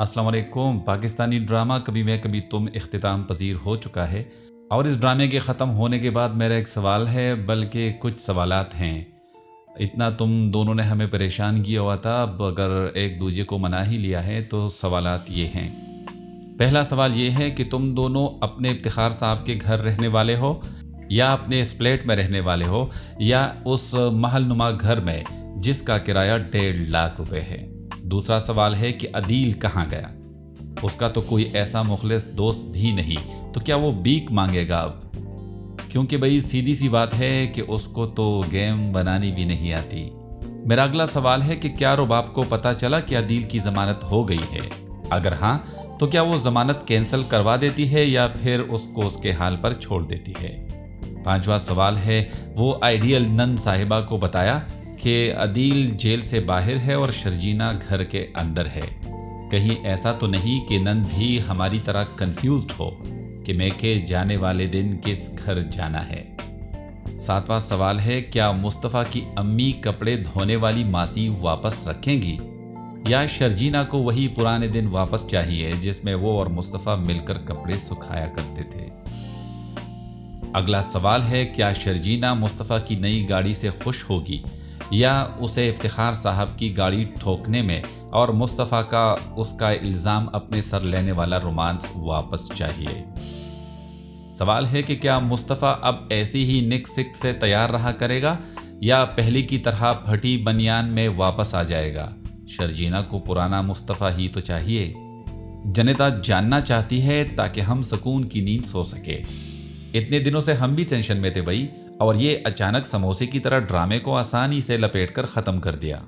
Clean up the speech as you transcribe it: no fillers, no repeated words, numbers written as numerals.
السلام علیکم۔ پاکستانی ڈرامہ کبھی میں کبھی تم اختتام پذیر ہو چکا ہے، اور اس ڈرامے کے ختم ہونے کے بعد میرا ایک سوال ہے، بلکہ کچھ سوالات ہیں۔ اتنا تم دونوں نے ہمیں پریشان کیا ہوا تھا، اب اگر ایک دوسرے کو منا ہی لیا ہے تو سوالات یہ ہیں۔ پہلا سوال یہ ہے کہ تم دونوں اپنے افتخار صاحب کے گھر رہنے والے ہو، یا اپنے اس فلیٹ میں رہنے والے ہو، یا اس محل نما گھر میں جس کا کرایہ 1.5 لاکھ روپے ہے۔ دوسرا سوال ہے کہ عدیل کہاں گیا؟ اس کا تو کوئی ایسا مخلص دوست بھی نہیں، تو کیا وہ بھیک مانگے گا اب؟ کیونکہ بھئی سیدھی سی بات ہے کہ اس کو تو گیم بنانی بھی نہیں آتی۔ میرا اگلا سوال ہے کہ کیا رباب کو پتا چلا کہ عدیل کی ضمانت ہو گئی ہے؟ اگر ہاں تو کیا وہ ضمانت کینسل کروا دیتی ہے یا پھر اس کو اس کے حال پر چھوڑ دیتی ہے؟ پانچواں سوال ہے، وہ آئیڈیل نند صاحبہ کو بتایا کہ عدیل جیل سے باہر ہے اور شرجینہ گھر کے اندر ہے۔ کہیں ایسا تو نہیں کہ نند بھی ہماری طرح کنفیوزڈ ہو کہ میکے جانے والے دن کس گھر جانا ہے؟ ساتواں سوال ہے، کیا مصطفیٰ کی امی کپڑے دھونے والی ماسی واپس رکھیں گی، یا شرجینہ کو وہی پرانے دن واپس چاہیے جس میں وہ اور مصطفیٰ مل کر کپڑے سکھایا کرتے تھے؟ اگلا سوال ہے، کیا شرجینہ مصطفیٰ کی نئی گاڑی سے خوش ہوگی، یا اسے افتخار صاحب کی گاڑی ٹھوکنے میں اور مصطفیٰ کا اس کا الزام اپنے سر لینے والا رومانس واپس چاہیے؟ سوال ہے کہ کیا مصطفیٰ اب ایسی ہی نک سک سے تیار رہا کرے گا، یا پہلی کی طرح پھٹی بنیان میں واپس آ جائے گا؟ شرجینہ کو پرانا مصطفیٰ ہی تو چاہیے۔ جنتا جاننا چاہتی ہے تاکہ ہم سکون کی نیند سو سکے۔ اتنے دنوں سے ہم بھی ٹینشن میں تھے بھائی، اور یہ اچانک سموسے کی طرح ڈرامے کو آسانی سے لپیٹ کر ختم کر دیا۔